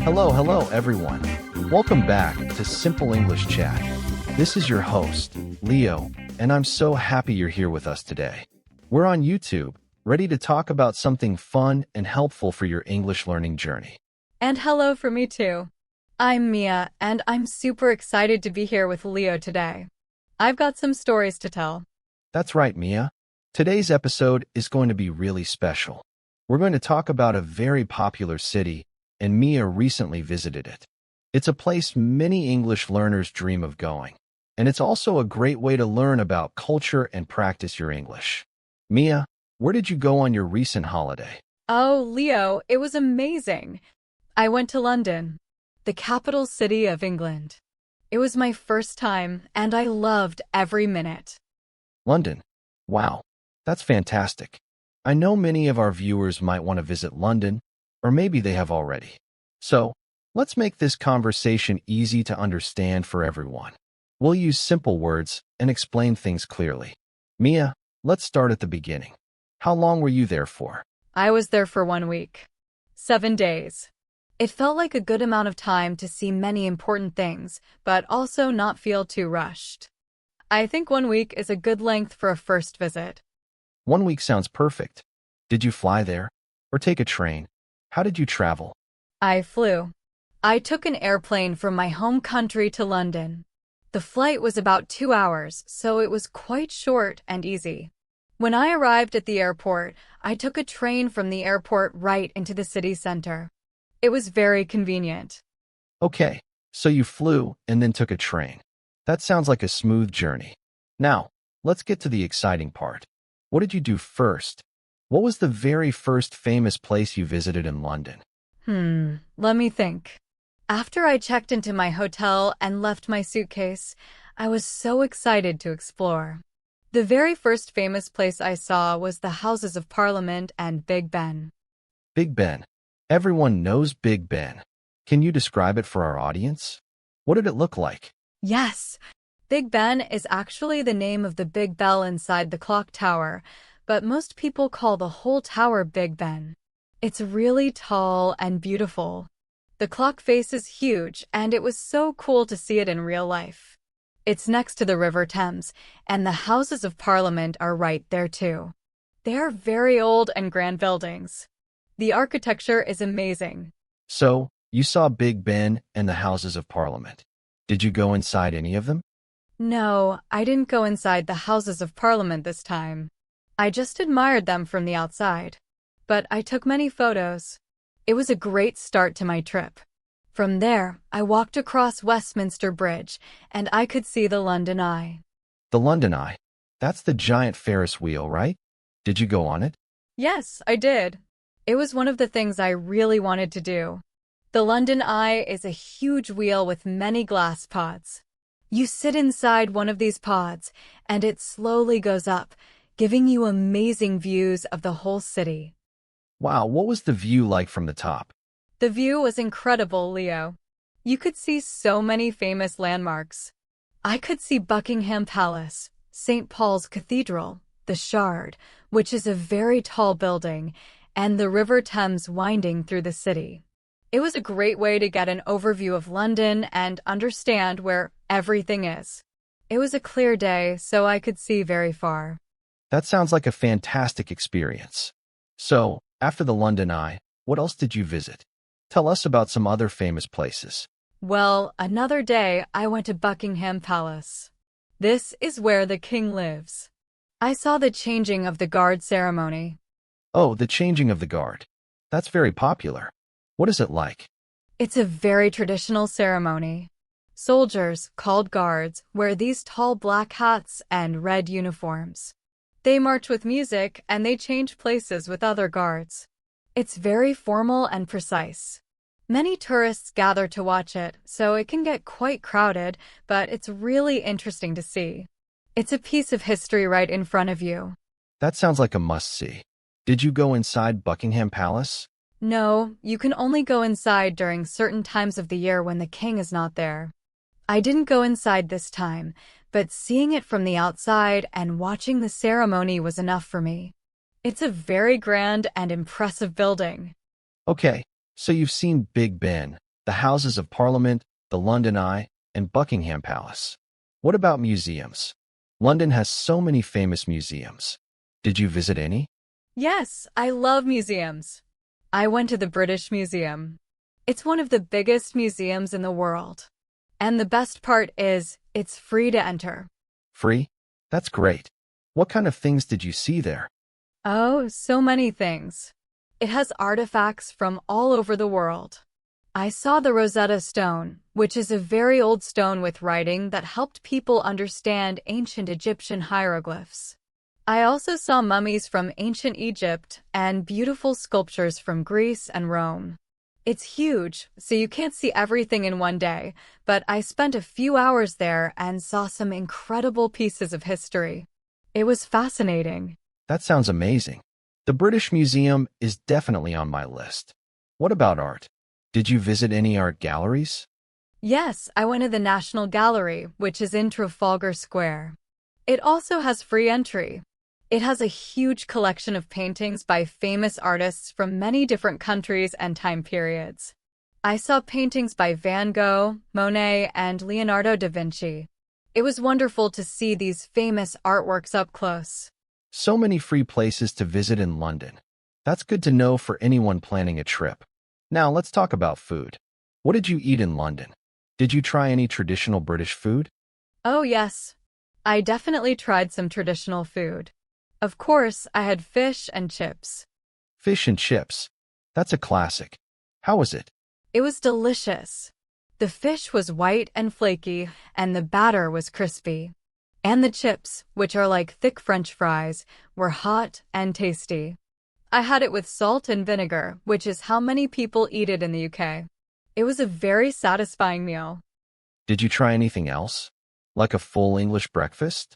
Hello, everyone. Welcome back to Simple English Chat. This is your host, Leo, and I'm so happy you're here with us today. We're on YouTube, ready to talk about something fun and helpful for your English learning journey. And hello for me too. I'm Mia, and I'm super excited to be here with Leo today. I've got some stories to tell. That's right, Mia. Today's episode is going to be really special. We're going to talk about a very popular city, and Mia recently visited it. It's a place many English learners dream of going, and it's also a great way to learn about culture and practice your English. Mia, where did you go on your recent holiday? Oh, Leo, it was amazing. I went to London, the capital city of England. It was my first time, and I loved every minute. London. Wow, that's fantastic. I know many of our viewers might want to visit London, or maybe they have already. So, let's make this conversation easy to understand for everyone. We'll use simple words and explain things clearly. Mia, let's start at the beginning. How long were you there for? I was there for 1 week. 7 days. It felt like a good amount of time to see many important things, but also not feel too rushed. I think 1 week is a good length for a first visit. 1 week sounds perfect. Did you fly there? Or take a train? How did you travel? I flew. I took an airplane from my home country to London. The flight was about 2 hours, so it was quite short and easy. When I arrived at the airport, I took a train from the airport right into the city center. It was very convenient. Okay, so you flew and then took a train. That sounds like a smooth journey. Now, let's get to the exciting part. What did you do first? What was the very first famous place you visited in London? Let me think. After I checked into my hotel and left my suitcase, I was so excited to explore. The very first famous place I saw was the Houses of Parliament and Big Ben. Big Ben. Everyone knows Big Ben. Can you describe it for our audience? What did it look like? Yes, Big Ben is actually the name of the big bell inside the clock tower, but most people call the whole tower Big Ben. It's really tall and beautiful. The clock face is huge, and it was so cool to see it in real life. It's next to the River Thames, and the Houses of Parliament are right there too. They are very old and grand buildings. The architecture is amazing. So, you saw Big Ben and the Houses of Parliament. Did you go inside any of them? No, I didn't go inside the Houses of Parliament this time. I just admired them from the outside. But I took many photos. It was a great start to my trip. From there, I walked across Westminster Bridge, and I could see the London Eye. The London Eye. That's the giant Ferris wheel, right? Did you go on it? Yes, I did. It was one of the things I really wanted to do. The London Eye is a huge wheel with many glass pods. You sit inside one of these pods, and it slowly goes up, giving you amazing views of the whole city. Wow, what was the view like from the top? The view was incredible, Leo. You could see so many famous landmarks. I could see Buckingham Palace, St. Paul's Cathedral, the Shard, which is a very tall building, and the River Thames winding through the city. It was a great way to get an overview of London and understand where everything is. It was a clear day, so I could see very far. That sounds like a fantastic experience. So, after the London Eye, what else did you visit? Tell us about some other famous places. Well, another day I went to Buckingham Palace. This is where the king lives. I saw the changing of the guard ceremony. Oh, the changing of the guard. That's very popular. What is it like? It's a very traditional ceremony. Soldiers, called guards, wear these tall black hats and red uniforms. They march with music and they change places with other guards. It's very formal and precise. Many tourists gather to watch it, so it can get quite crowded, but it's really interesting to see. It's a piece of history right in front of you. That sounds like a must-see. Did you go inside Buckingham Palace? No, you can only go inside during certain times of the year when the king is not there. I didn't go inside this time, but seeing it from the outside and watching the ceremony was enough for me. It's a very grand and impressive building. Okay, so you've seen Big Ben, the Houses of Parliament, the London Eye, and Buckingham Palace. What about museums? London has so many famous museums. Did you visit any? Yes, I love museums. I went to the British Museum. It's one of the biggest museums in the world. And the best part is, it's free to enter. Free? That's great. What kind of things did you see there? Oh, so many things. It has artifacts from all over the world. I saw the Rosetta Stone, which is a very old stone with writing that helped people understand ancient Egyptian hieroglyphs. I also saw mummies from ancient Egypt and beautiful sculptures from Greece and Rome. It's huge, so you can't see everything in one day, but I spent a few hours there and saw some incredible pieces of history. It was fascinating. That sounds amazing. The British Museum is definitely on my list. What about art? Did you visit any art galleries? Yes, I went to the National Gallery, which is in Trafalgar Square. It also has free entry. It has a huge collection of paintings by famous artists from many different countries and time periods. I saw paintings by Van Gogh, Monet, and Leonardo da Vinci. It was wonderful to see these famous artworks up close. So many free places to visit in London. That's good to know for anyone planning a trip. Now let's talk about food. What did you eat in London? Did you try any traditional British food? Oh yes, I definitely tried some traditional food. Of course, I had fish and chips. Fish and chips. That's a classic. How was it? It was delicious. The fish was white and flaky, and the batter was crispy. And the chips, which are like thick French fries, were hot and tasty. I had it with salt and vinegar, which is how many people eat it in the UK. It was a very satisfying meal. Did you try anything else? Like a full English breakfast?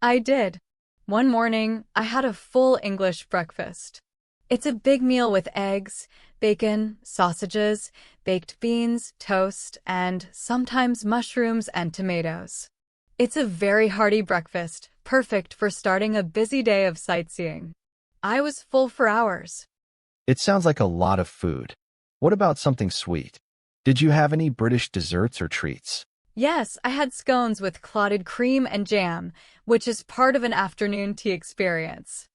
I did. One morning, I had a full English breakfast. It's a big meal with eggs, bacon, sausages, baked beans, toast, and sometimes mushrooms and tomatoes. It's a very hearty breakfast, perfect for starting a busy day of sightseeing. I was full for hours. It sounds like a lot of food. What about something sweet? Did you have any British desserts or treats? Yes, I had scones with clotted cream and jam, which is part of an afternoon tea experience.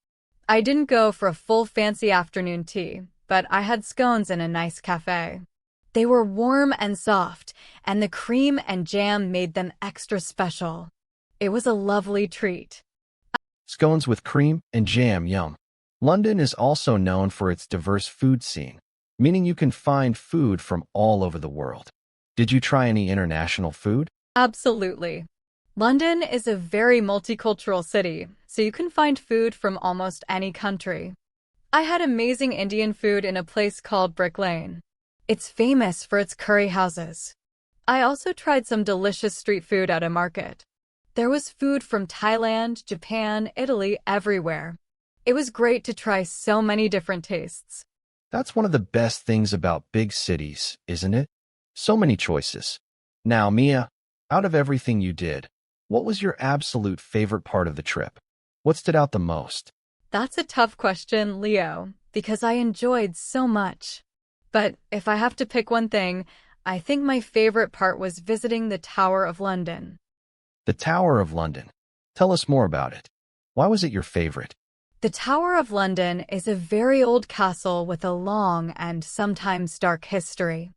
I didn't go for a full fancy afternoon tea, but I had scones in a nice cafe. They were warm and soft, and the cream and jam made them extra special. It was a lovely treat. Scones with cream and jam, yum. London is also known for its diverse food scene, meaning you can find food from all over the world. Did you try any international food? Absolutely. London is a very multicultural city, so you can find food from almost any country. I had amazing Indian food in a place called Brick Lane. It's famous for its curry houses. I also tried some delicious street food at a market. There was food from Thailand, Japan, Italy, everywhere. It was great to try so many different tastes. That's one of the best things about big cities, isn't it? So many choices. Now, Mia, out of everything you did, what was your absolute favorite part of the trip? What stood out the most? That's a tough question, Leo, because I enjoyed so much. But if I have to pick one thing, I think my favorite part was visiting the Tower of London. The Tower of London. Tell us more about it. Why was it your favorite? The Tower of London is a very old castle with a long and sometimes dark history.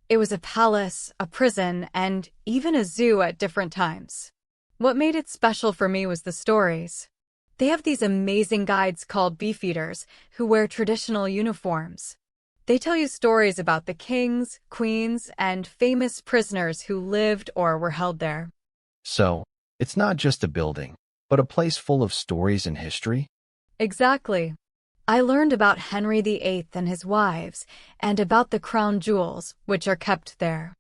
It was a palace, a prison, and even a zoo at different times. What made it special for me was the stories. They have these amazing guides called beefeaters who wear traditional uniforms. They tell you stories about the kings, queens, and famous prisoners who lived or were held there. So, it's not just a building, but a place full of stories and history? Exactly. I learned about Henry VIII and his wives, and about the crown jewels, which are kept there.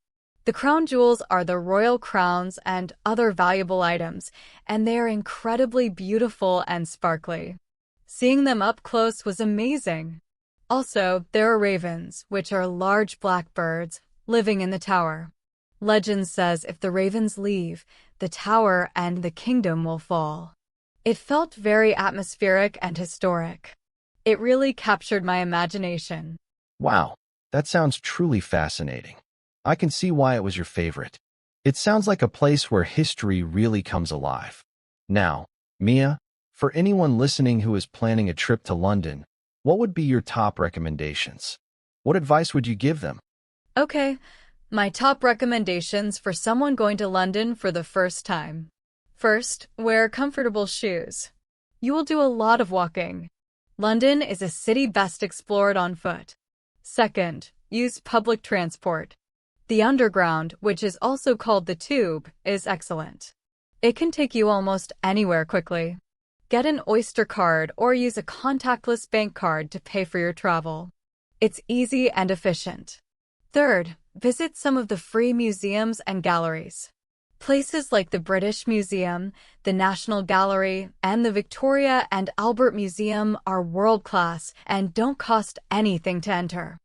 The crown jewels are the royal crowns and other valuable items, and they are incredibly beautiful and sparkly. Seeing them up close was amazing. Also, there are ravens, which are large black birds, living in the tower. Legend says if the ravens leave, the tower and the kingdom will fall. It felt very atmospheric and historic. It really captured my imagination. Wow, that sounds truly fascinating. I can see why it was your favorite. It sounds like a place where history really comes alive. Now, Mia, for anyone listening who is planning a trip to London, what would be your top recommendations? What advice would you give them? Okay, my top recommendations for someone going to London for the first time. First, wear comfortable shoes. You will do a lot of walking. London is a city best explored on foot. Second, use public transport. The Underground, which is also called the Tube, is excellent. It can take you almost anywhere quickly. Get an Oyster card or use a contactless bank card to pay for your travel. It's easy and efficient. Third, visit some of the free museums and galleries. Places like the British Museum, the National Gallery, and the Victoria and Albert Museum are world-class and don't cost anything to enter.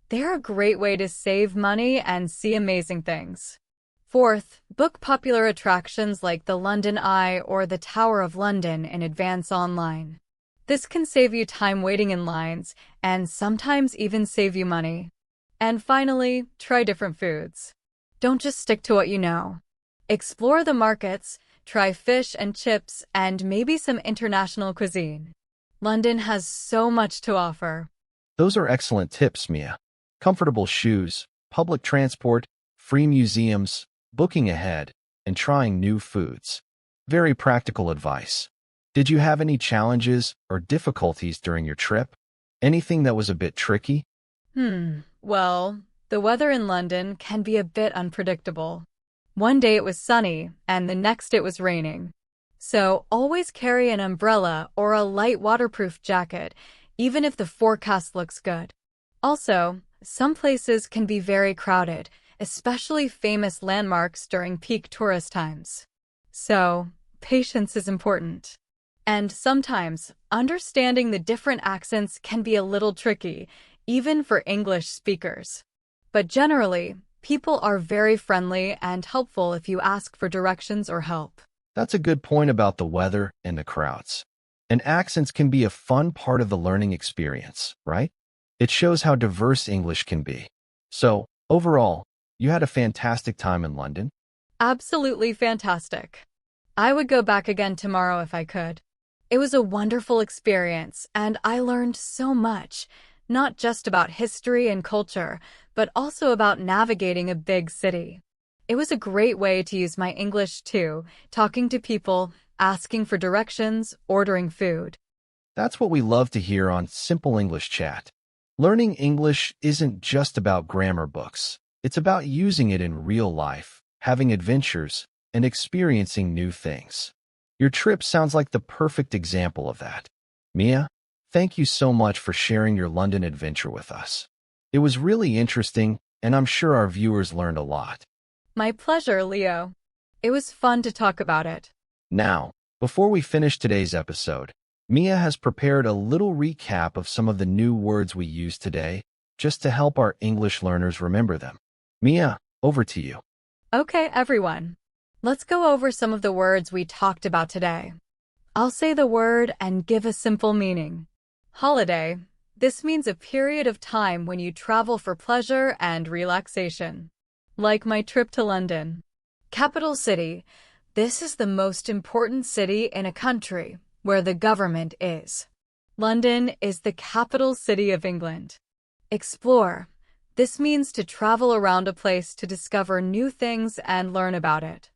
They're a great way to save money and see amazing things. Fourth, book popular attractions like the London Eye or the Tower of London in advance online. This can save you time waiting in lines and sometimes even save you money. And finally, try different foods. Don't just stick to what you know. Explore the markets, try fish and chips, and maybe some international cuisine. London has so much to offer. Those are excellent tips, Mia. Comfortable shoes, public transport, free museums, booking ahead, and trying new foods. Very practical advice. Did you have any challenges or difficulties during your trip? Anything that was a bit tricky? Well, the weather in London can be a bit unpredictable. One day it was sunny, and the next it was raining. So always carry an umbrella or a light waterproof jacket, even if the forecast looks good. Also, some places can be very crowded, especially famous landmarks during peak tourist times. So, patience is important. And sometimes, understanding the different accents can be a little tricky, even for English speakers. But generally, people are very friendly and helpful if you ask for directions or help. That's a good point about the weather and the crowds. And accents can be a fun part of the learning experience, right? It shows how diverse English can be. So, overall, you had a fantastic time in London? Absolutely fantastic. I would go back again tomorrow if I could. It was a wonderful experience, and I learned so much, not just about history and culture, but also about navigating a big city. It was a great way to use my English too, talking to people, asking for directions, ordering food. That's what we love to hear on Simple English Chat. Learning English isn't just about grammar books. It's about using it in real life, having adventures, and experiencing new things. Your trip sounds like the perfect example of that. Mia, thank you so much for sharing your London adventure with us. It was really interesting, and I'm sure our viewers learned a lot. My pleasure, Leo. It was fun to talk about it. Now, before we finish today's episode, Mia has prepared a little recap of some of the new words we used today, just to help our English learners remember them. Mia, over to you. Okay, everyone. Let's go over some of the words we talked about today. I'll say the word and give a simple meaning. Holiday. This means a period of time when you travel for pleasure and relaxation. Like my trip to London. Capital city. This is the most important city in a country where the government is. London is the capital city of England. Explore. This means to travel around a place to discover new things and learn about it.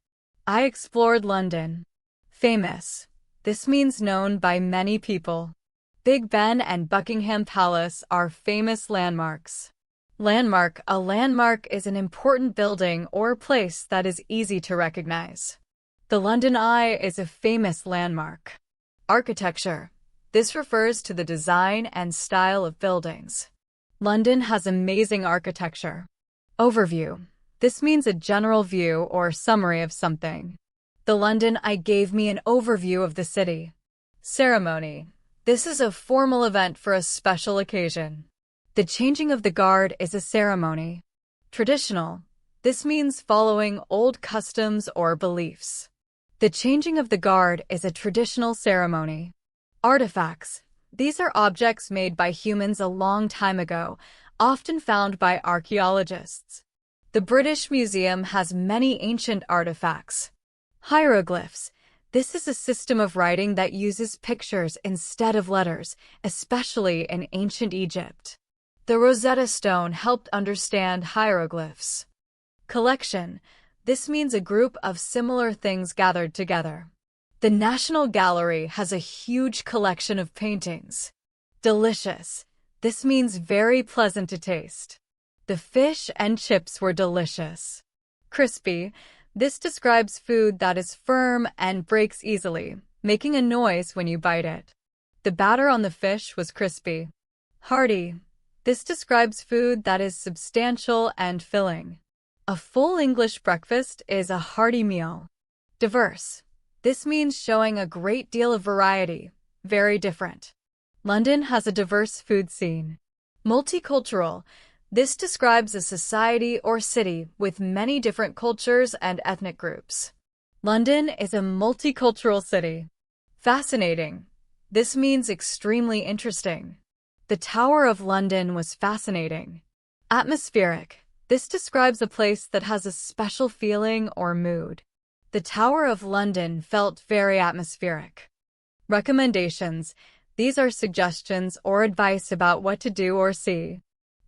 I explored London. Famous. This means known by many people. Big Ben and Buckingham Palace are famous landmarks. Landmark. A landmark is an important building or place that is easy to recognize. The London Eye is a famous landmark. Architecture. This refers to the design and style of buildings. London has amazing architecture. Overview. This means a general view or summary of something. The London Eye gave me an overview of the city. Ceremony. This is a formal event for a special occasion. The changing of the guard is a ceremony. Traditional. This means following old customs or beliefs. The changing of the guard is a traditional ceremony. Artifacts. These are objects made by humans a long time ago, often found by archaeologists. The British Museum has many ancient artifacts. Hieroglyphs. This is a system of writing that uses pictures instead of letters, especially in ancient Egypt. The Rosetta Stone helped understand hieroglyphs. Collection. This means a group of similar things gathered together. The National Gallery has a huge collection of paintings. Delicious. This means very pleasant to taste. The fish and chips were delicious. Crispy. This describes food that is firm and breaks easily, making a noise when you bite it. The batter on the fish was crispy. Hearty. This describes food that is substantial and filling. A full English breakfast is a hearty meal. Diverse. This means showing a great deal of variety, very different. London has a diverse food scene. Multicultural. This describes a society or city with many different cultures and ethnic groups. London is a multicultural city. Fascinating. This means extremely interesting. The Tower of London was fascinating. Atmospheric. This describes a place that has a special feeling or mood. The Tower of London felt very atmospheric. Recommendations. These are suggestions or advice about what to do or see.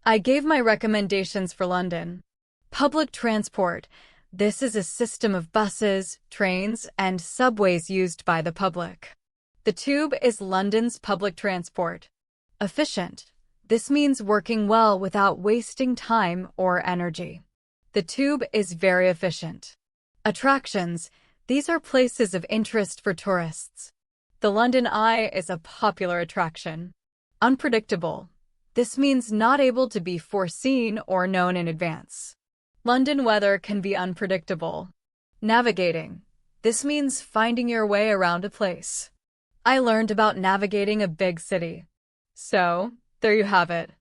I gave my recommendations for London. Public transport. This is a system of buses, trains, and subways used by the public. The Tube is London's public transport. Efficient. This means working well without wasting time or energy. The Tube is very efficient. Attractions. These are places of interest for tourists. The London Eye is a popular attraction. Unpredictable. This means not able to be foreseen or known in advance. London weather can be unpredictable. Navigating. This means finding your way around a place. I learned about navigating a big city. So, there you have it.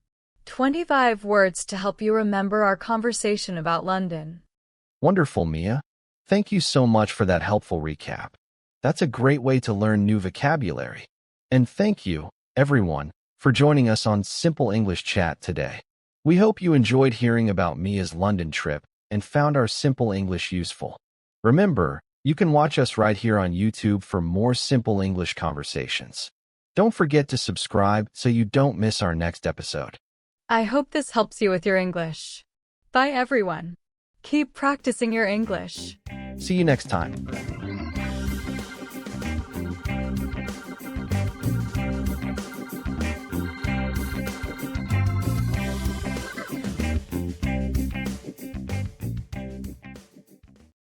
25 words to help you remember our conversation about London. Wonderful, Mia. Thank you so much for that helpful recap. That's a great way to learn new vocabulary. And thank you, everyone, for joining us on Simple English Chat today. We hope you enjoyed hearing about Mia's London trip and found our Simple English useful. Remember, you can watch us right here on YouTube for more Simple English conversations. Don't forget to subscribe so you don't miss our next episode. I hope this helps you with your English. Bye, everyone. Keep practicing your English. See you next time.